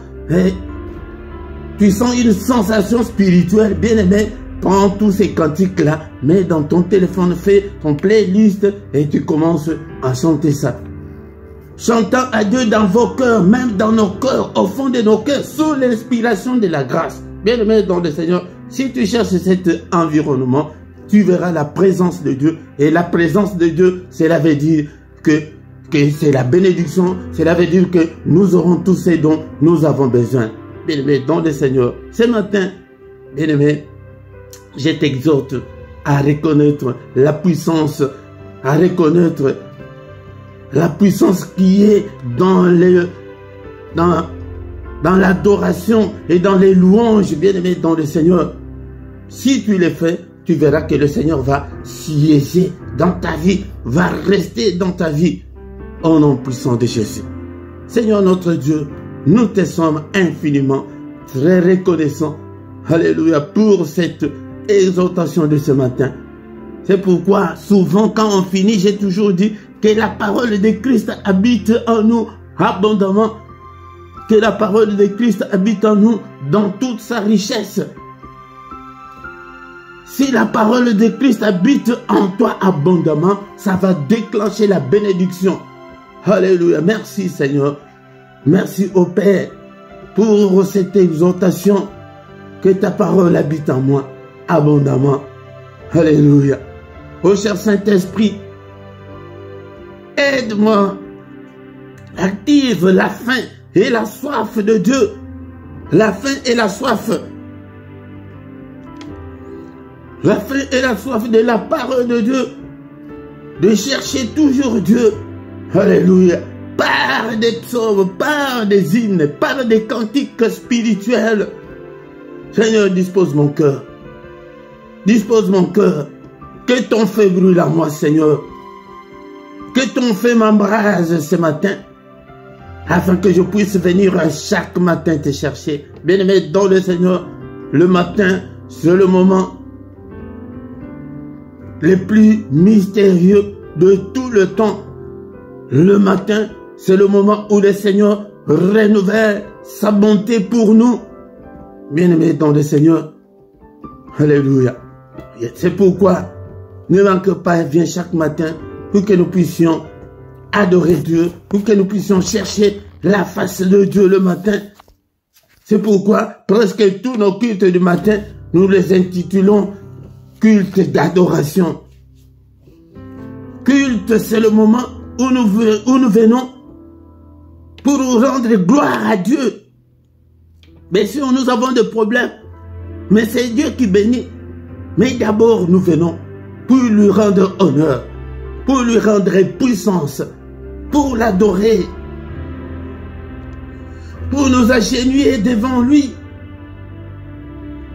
une sensation spirituelle. Bien aimé, prends tous ces cantiques-là, mets dans ton téléphone, fais ton playlist et tu commences à chanter ça. Chantant à Dieu dans vos cœurs, même dans nos cœurs, au fond de nos cœurs, sous l'inspiration de la grâce. Bien-aimé dans le Seigneur, si tu cherches cet environnement, tu verras la présence de Dieu. Et la présence de Dieu, cela veut dire que c'est la bénédiction, cela veut dire que nous aurons tous ces dons, nous avons besoin. Bien-aimé dans le Seigneur, ce matin, bien-aimé, je t'exhorte à reconnaître la puissance, à reconnaître la puissance qui est dans l'adoration et dans les louanges, bien-aimés dans le Seigneur. Si tu les fais, tu verras que le Seigneur va siéger dans ta vie, va rester dans ta vie, au nom puissant de Jésus. Seigneur notre Dieu, nous te sommes infiniment très reconnaissants, alléluia, pour cette exhortation de ce matin. C'est pourquoi souvent quand on finit, j'ai toujours dit que la parole de Christ habite en nous abondamment. Que la parole de Christ habite en nous dans toute sa richesse. Si la parole de Christ habite en toi abondamment, ça va déclencher la bénédiction. Alléluia. Merci Seigneur. Merci au Père pour cette exhortation. Que ta parole habite en moi abondamment. Alléluia. Ô cher Saint-Esprit, aide-moi. Active la faim et la soif de Dieu. La faim et la soif. La faim et la soif de la parole de Dieu. De chercher toujours Dieu. Alléluia. Par des psaumes, par des hymnes, par des cantiques spirituels. Seigneur, dispose mon cœur. Dispose mon cœur. Que ton feu brûle en moi, Seigneur. Que ton feu m'embrase ce matin. Afin que je puisse venir chaque matin te chercher. Bien-aimé dans le Seigneur, le matin, c'est le moment le plus mystérieux de tout le temps. Le matin, c'est le moment où le Seigneur renouvelle sa bonté pour nous. Bien-aimé dans le Seigneur, alléluia. C'est pourquoi ne manque pas, viens chaque matin pour que nous puissions adorer Dieu, pour que nous puissions chercher la face de Dieu le matin. C'est pourquoi presque tous nos cultes du matin, nous les intitulons culte d'adoration. Culte, c'est le moment où nous venons pour rendre gloire à Dieu. Bien sûr, nous avons des problèmes, mais c'est Dieu qui bénit. Mais d'abord, nous venons pour lui rendre honneur, pour lui rendre puissance, pour l'adorer, pour nous agenouiller devant lui.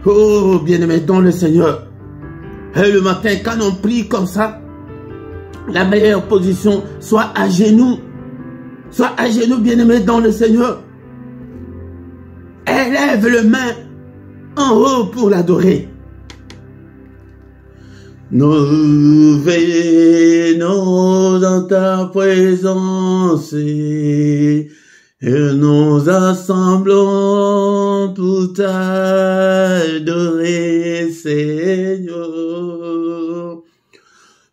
Oh, bien-aimé dans le Seigneur. Et le matin, quand on prie comme ça, la meilleure position, soit à genoux. Soit à genoux, bien-aimé dans le Seigneur. Élève le main en haut pour l'adorer. Nous venons dans ta présence et nous assemblons pour t'adorer, Seigneur.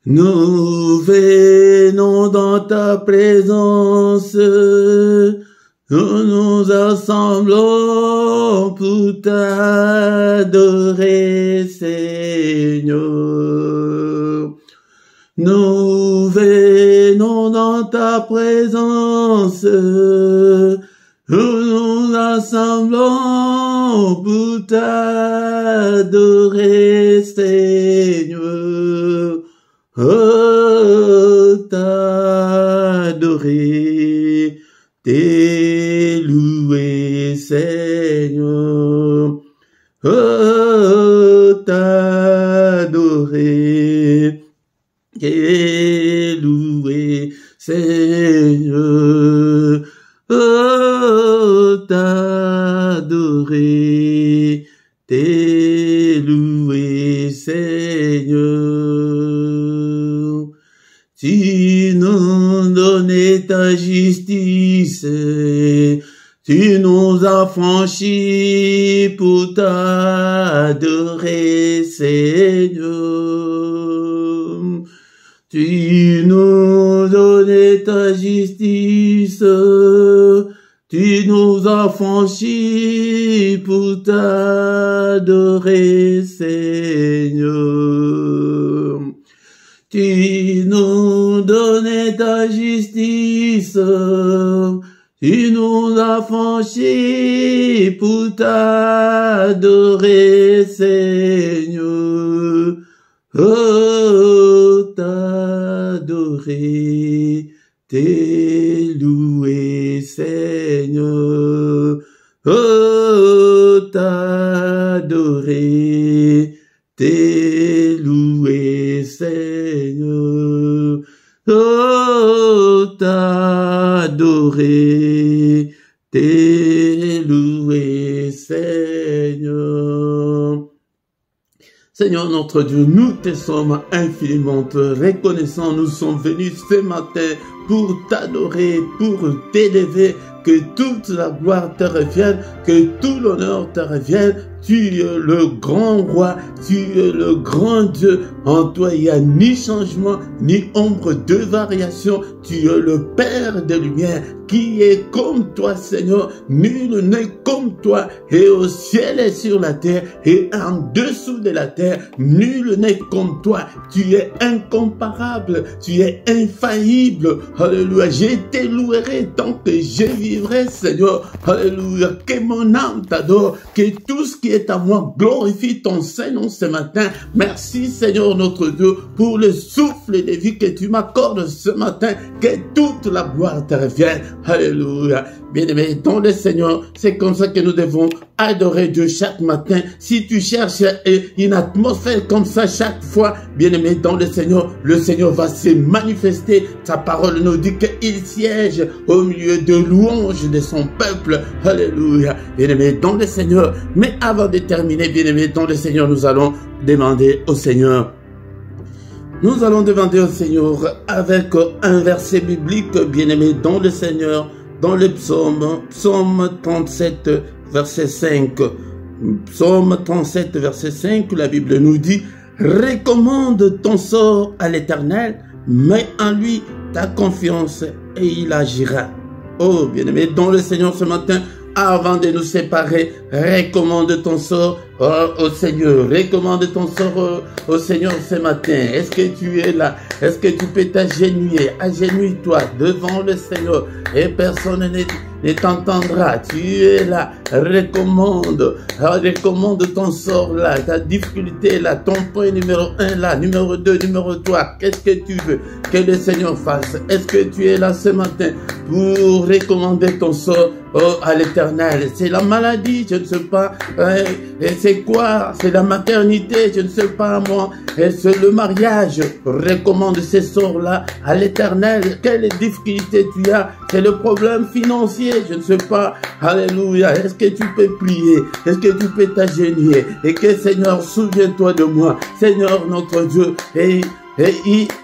Nous venons dans ta présence, nous nous assemblons pour t'adorer, Seigneur. Nous venons dans ta présence, nous nous assemblons pour t'adorer, Seigneur. Oh, t'adorer, t'élouer, Seigneur. Oh, t'adorer, t'élouer, Seigneur. Oh, t'adorer, t'élouer, Seigneur. Tu nous donnais ta justice, Tu nous as franchis pour t'adorer, Seigneur. Tu nous donnais ta justice. Tu nous as franchis pour t'adorer, Seigneur. Tu nous donnais ta justice. Tu nous as franchis pour t'adorer, Seigneur. Oh, t'adorer, t'es loué, Seigneur. Oh, t'adorer, t'es loué, Seigneur. Oh, t'adorer, t'es loué, Seigneur. Seigneur notre Dieu, nous te sommes infiniment reconnaissants. Nous sommes venus ce matin pour t'adorer, pour t'élever, que toute la gloire te revienne, que tout l'honneur te revienne. Tu es le grand roi, tu es le grand Dieu. En toi, il n'y a ni changement, ni ombre de variation. Tu es le Père des lumières, qui est comme toi, Seigneur. Nul n'est comme toi. Et au ciel et sur la terre, et en dessous de la terre, nul n'est comme toi. Tu es incomparable, tu es infaillible. Alléluia. Je te louerai tant que je vivrai, Seigneur. Alléluia. Que mon âme t'adore, que tout ce qui est à moi glorifie ton Saint-Nom ce matin. Merci, Seigneur notre Dieu, pour le souffle de vie que tu m'accordes ce matin. Que toute la gloire te revienne. Alléluia. Bien-aimé, dans le Seigneur, c'est comme ça que nous devons adorer Dieu chaque matin. Si tu cherches une atmosphère comme ça chaque fois, bien-aimé, dans le Seigneur va se manifester. Sa parole nous dit qu'il siège au milieu de louanges de son peuple. Alléluia. Bien-aimé, dans le Seigneur. Mais avant de terminer, bien-aimé, dans le Seigneur, nous allons demander au Seigneur. Nous allons demander au Seigneur avec un verset biblique, bien-aimé, dans le Seigneur, dans le psaume 37, verset 5. Psaume 37, verset 5, la Bible nous dit, « Recommande ton sort à l'Éternel, mets en lui ta confiance et il agira. » Oh, bien-aimé, dans le Seigneur ce matin, avant de nous séparer, recommande ton sort au Seigneur. Recommande ton sort au Seigneur ce matin. Est-ce que tu es là? Est-ce que tu peux t'agenouiller? Agenouille-toi devant le Seigneur et personne ne t'entendra. Tu es là. Recommande ton sort là, ta difficulté là, ton point numéro 1 là, numéro 2, numéro 3. Qu'est-ce que tu veux que le Seigneur fasse? Est-ce que tu es là ce matin pour recommander ton sort à l'Éternel? C'est la maladie, je ne sais pas. Et c'est quoi? C'est la maternité, je ne sais pas moi. Et c'est le mariage. Recommande ces sorts-là à l'Éternel. Quelle difficulté tu as? C'est le problème financier, je ne sais pas. Alléluia. Est-ce que tu peux prier? Est-ce que tu peux t'agenouiller? Et que Seigneur, souviens-toi de moi. Seigneur notre Dieu. Et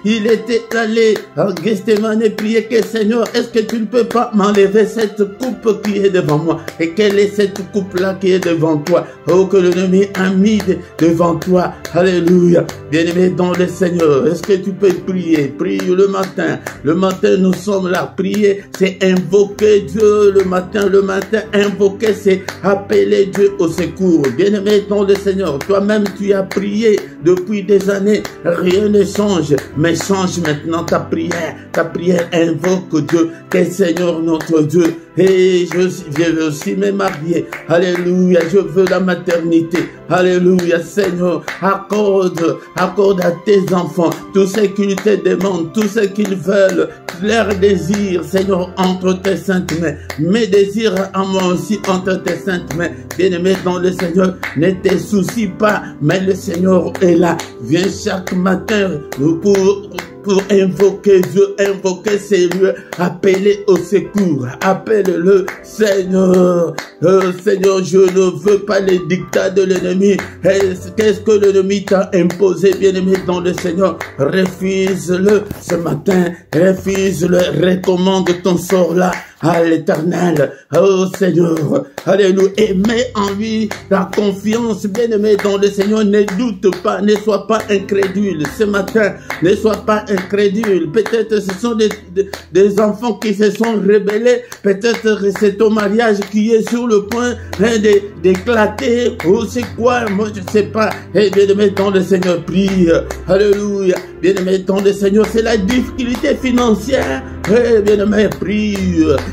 il était allé à Gethsémane et prier que Seigneur, est-ce que tu ne peux pas m'enlever cette coupe qui est devant moi? Et quelle est cette coupe-là qui est devant toi? Oh, que l'ennemi a mis devant toi. Alléluia. Bien-aimé dans le Seigneur, est-ce que tu peux prier? Prie le matin. Le matin, nous sommes là. Prier, c'est invoquer Dieu le matin. Le matin, invoquer, c'est appeler Dieu au secours. Bien-aimé dans le Seigneur, toi-même, tu as prié depuis des années. Rien ne change. Mais change maintenant ta prière. Ta prière invoque Dieu. Que Seigneur notre Dieu. Et je veux aussi me marier. Alléluia. Je veux la maternité. Alléluia. Seigneur, accorde à tes enfants tout ce qu'ils te demandent, tout ce qu'ils veulent, leurs désirs, Seigneur, entre tes saintes mains. Mes désirs à moi aussi entre tes saintes mains. Bien-aimé dans le Seigneur, ne te soucie pas, mais le Seigneur est là. Viens chaque matin pour invoquer Dieu, invoquer ses lieux, appeler au secours, appelle-le Seigneur, Seigneur, je ne veux pas les dictats de l'ennemi. Qu'est-ce que l'ennemi t'a imposé, bien-aimé dans le Seigneur? Refuse-le ce matin. Refuse-le. Recommande ton sort là à l'Éternel. Oh Seigneur, alléluia. Et mets en lui ta confiance, bien-aimé dans le Seigneur. Ne doute pas, ne sois pas incrédule. Ce matin, ne sois pas incrédule. Peut-être ce sont des enfants qui se sont rebellés. Peut-être que c'est ton mariage qui est sur le point d'éclater. Oh, c'est quoi? Moi, je ne sais pas. Et bien-aimé dans le Seigneur, prie. Alléluia. Bien-aimé dans le Seigneur, c'est la difficulté financière. Et bien-aimé, prie.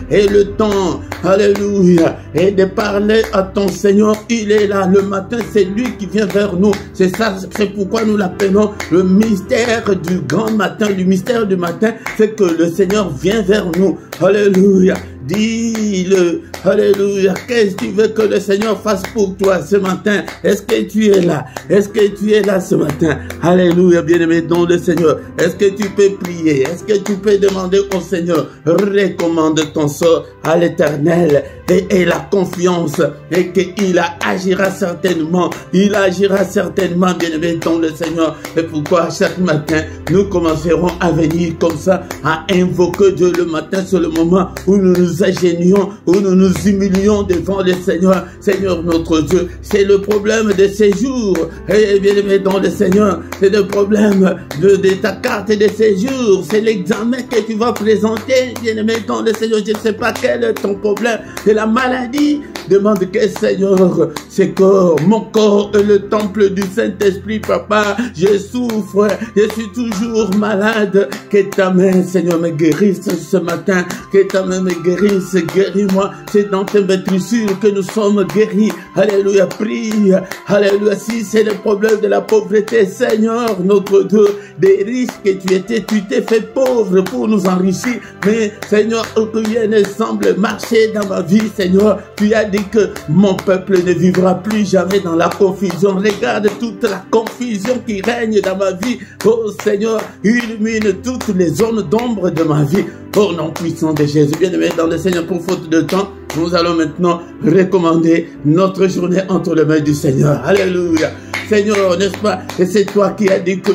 Et le temps, alléluia, et de parler à ton Seigneur, il est là. Le matin, c'est lui qui vient vers nous. C'est ça, c'est pourquoi nous l'appelons le mystère du grand matin. Le mystère du matin, c'est que le Seigneur vient vers nous. Alléluia. Dis-le, alléluia. Qu'est-ce que tu veux que le Seigneur fasse pour toi ce matin? Est-ce que tu es là? Est-ce que tu es là ce matin? Alléluia, bien-aimé dans le Seigneur. Est-ce que tu peux prier? Est-ce que tu peux demander au Seigneur? Recommande ton sort à l'Éternel et la confiance et qu'il agira certainement. Il agira certainement, bien-aimé dans le Seigneur. Et pourquoi chaque matin, nous commencerons à venir comme ça, à invoquer Dieu le matin, sur le moment où nous nous agénions, où nous nous humilions devant le Seigneur. Seigneur notre Dieu, c'est le problème de ces jours. Et bien-aimé dans le Seigneur, c'est le problème de ta carte de séjour. C'est l'examen que tu vas présenter, bien-aimé dans le Seigneur. Je ne sais pas quel est ton problème. C'est la maladie. Demande que Seigneur, c'est corps, mon corps est le temple du Saint-Esprit, papa. Je souffre, je suis toujours malade. Que ta main, Seigneur, me guérisse ce matin. Que ta main me guérisse, guéris-moi. C'est dans tes maîtrissures que nous sommes guéris. Alléluia, prie. Alléluia, si c'est le problème de la pauvreté, Seigneur, notre Dieu, des riches que tu étais, tu t'es fait pauvre pour nous enrichir. Mais Seigneur, rien ne semble marcher dans ma vie, Seigneur. Tu as dit que mon peuple ne vivra plus jamais dans la confusion. Regarde toute la confusion qui règne dans ma vie. Oh Seigneur, illumine toutes les zones d'ombre de ma vie. Au nom puissant de Jésus, bien-aimé dans le Seigneur, pour faute de temps, nous allons maintenant recommander notre journée entre les mains du Seigneur. Alléluia. Seigneur, n'est-ce pas? Et c'est toi qui as dit que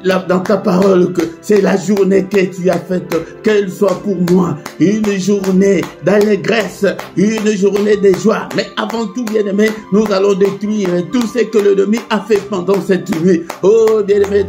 dans ta parole que c'est la journée que tu as faite, qu'elle soit pour moi une journée d'allégresse, une journée de joie. Mais avant tout, bien-aimé, nous allons détruire tout ce que l'ennemi a fait pendant cette nuit. Oh, bien-aimé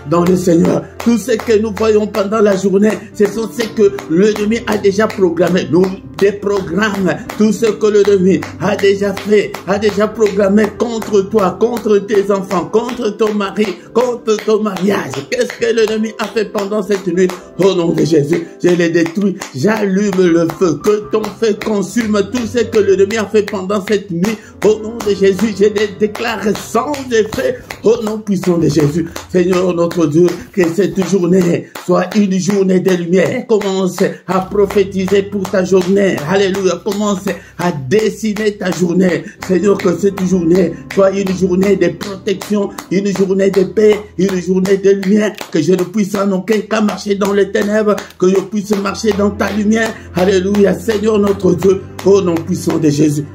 dans le Seigneur, tout ce que nous voyons pendant la journée, ce sont ce que l'ennemi a déjà programmé. Nous déprogrammons tout ce que l'ennemi a déjà fait, a déjà programmé contre toi, contre tes enfants, contre ton mari, contre ton mariage. Qu'est-ce que l'ennemi a fait pendant cette nuit? Au nom de Jésus, je les détruis. J'allume le feu. Que ton feu consume tout ce que l'ennemi a fait pendant cette nuit. Au nom de Jésus, je les déclare sans effet. Au nom puissant de Jésus. Seigneur notre Dieu, que cette journée soit une journée de lumière. Commence à prophétiser pour ta journée. Alléluia. Commence à dessiner ta journée. Seigneur, que cette journée soit une journée de protection, une journée de paix, une journée de lumière, que je ne puisse en aucun cas marcher dans les ténèbres, que je puisse marcher dans ta lumière. Alléluia, Seigneur notre Dieu, au nom puissant de Jésus.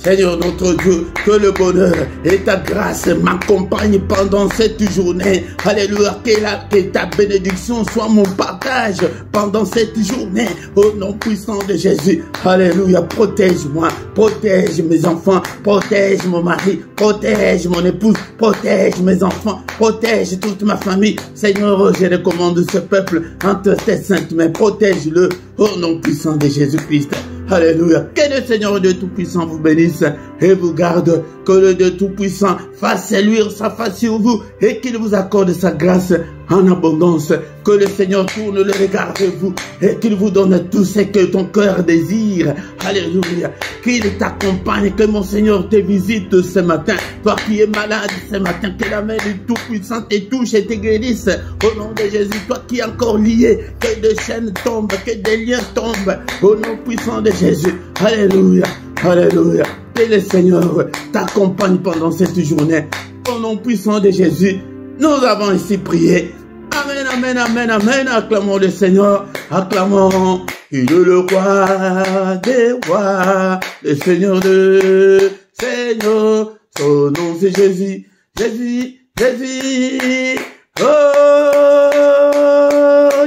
Seigneur notre Dieu, que le bonheur et ta grâce m'accompagnent pendant cette journée. Alléluia, que ta bénédiction soit mon partage pendant cette journée. Au nom puissant de Jésus. Alléluia, protège-moi, protège mes enfants, protège mon mari, protège mon épouse, protège mes enfants, protège toute ma famille. Seigneur, je recommande ce peuple entre tes saintes mains. Protège-le au nom puissant de Jésus-Christ. Alléluia. Que le Seigneur Dieu Tout-Puissant vous bénisse et vous garde. Que le Dieu Tout-Puissant fasse luire sa face sur vous et qu'il vous accorde sa grâce en abondance. Que le Seigneur tourne le regard de vous et qu'il vous donne tout ce que ton cœur désire. Alléluia. Qu'il t'accompagne, que mon Seigneur te visite ce matin. Toi qui es malade ce matin, que la main du Tout-Puissant te touche et te guérisse. Au nom de Jésus, toi qui es encore lié, que des chaînes tombent, que des liens tombent. Au nom puissant de Jésus. Alléluia. Alléluia. Que le Seigneur t'accompagne pendant cette journée. Au nom puissant de Jésus, nous avons ainsi prié. Amen, amen, amen, amen. Acclamons le Seigneur. Acclamons il est le roi des rois, le Seigneur de Seigneur. Son nom c'est Jésus, Jésus, Jésus. Oh,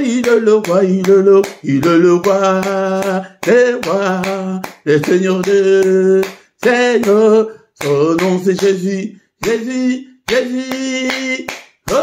il est le roi, il est le roi des rois, le Seigneur de Seigneur. Son nom c'est Jésus, Jésus, Jésus. Oh,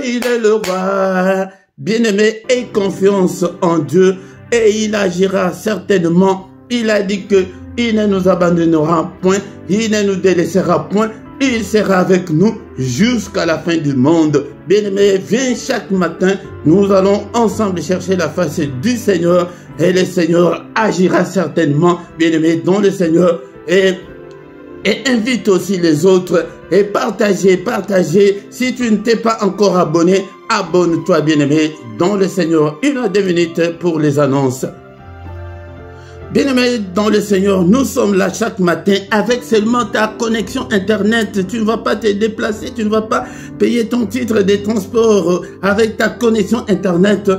il est le roi. Bien-aimé, aie confiance en Dieu et il agira certainement. Il a dit que il ne nous abandonnera point, il ne nous délaissera point, il sera avec nous jusqu'à la fin du monde. Bien-aimé, viens chaque matin, nous allons ensemble chercher la face du Seigneur et le Seigneur agira certainement, bien-aimé, dans le Seigneur. Et invite aussi les autres et partagez. Si tu ne t'es pas encore abonné, abonne-toi, bien-aimé, dans le Seigneur. 1 à 2 minutes pour les annonces. Bien-aimé dans le Seigneur, nous sommes là chaque matin avec seulement ta connexion Internet. Tu ne vas pas te déplacer, tu ne vas pas payer ton titre de transport avec ta connexion Internet.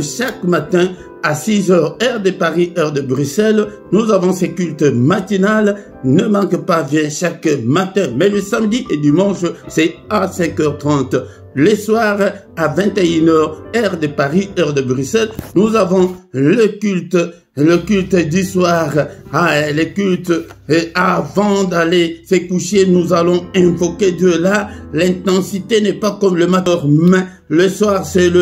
Chaque matin à 6 h, heure de Paris, heure de Bruxelles, nous avons ces cultes matinales. Ne manque pas, viens chaque matin. Mais le samedi et dimanche, c'est à 5h30. Les soirs à 21 h, heure de Paris, heure de Bruxelles, nous avons le culte du soir, le culte, et avant d'aller se coucher, nous allons invoquer Dieu. Là, l'intensité n'est pas comme le matin, mais le soir, c'est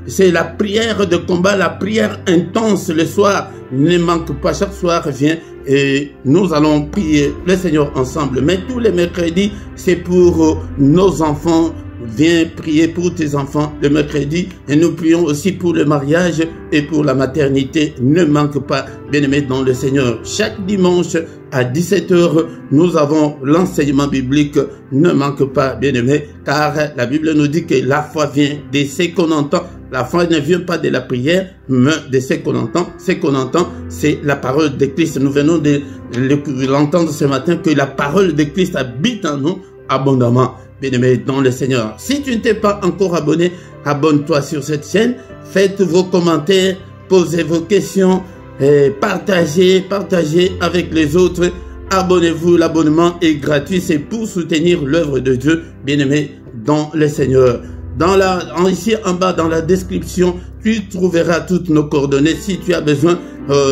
c'est la prière de combat, la prière intense le soir. Ne manque pas, chaque soir, viens et nous allons prier le Seigneur ensemble. Mais tous les mercredis, c'est pour nos enfants. Viens prier pour tes enfants le mercredi et nous prions aussi pour le mariage et pour la maternité. Ne manque pas, bien-aimé dans le Seigneur. Chaque dimanche à 17 h, nous avons l'enseignement biblique. Ne manque pas, bien-aimé, car la Bible nous dit que la foi vient de ce qu'on entend. La foi ne vient pas de la prière, mais de ce qu'on entend. Ce qu'on entend, c'est la parole de Christ. Nous venons de l'entendre ce matin que la parole de Christ habite en nous abondamment. Bien-aimé dans le Seigneur. Si tu ne t'es pas encore abonné, abonne-toi sur cette chaîne. Faites vos commentaires, posez vos questions, partagez avec les autres. Abonnez-vous, l'abonnement est gratuit. C'est pour soutenir l'œuvre de Dieu, bien-aimé dans le Seigneur. Ici en bas dans la description, tu trouveras toutes nos coordonnées. Si tu as besoin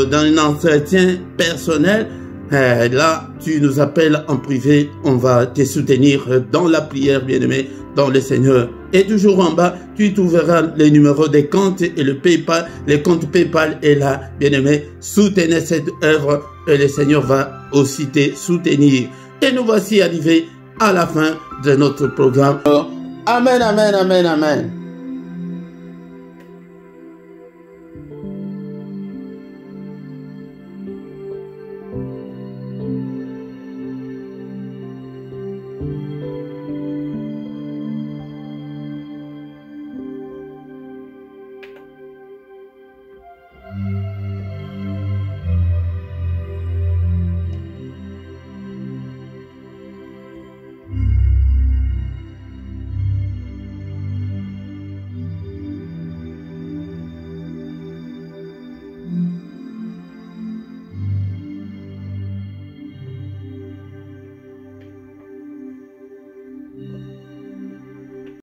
d'un entretien personnel, là, tu nous appelles en privé, on va te soutenir dans la prière, bien-aimé, dans le Seigneur. Et toujours en bas, tu trouveras les numéros des comptes et le PayPal, les comptes PayPal est là, bien-aimé. Soutenez cette œuvre et le Seigneur va aussi te soutenir. Et nous voici arrivés à la fin de notre programme. Amen, amen, amen, amen.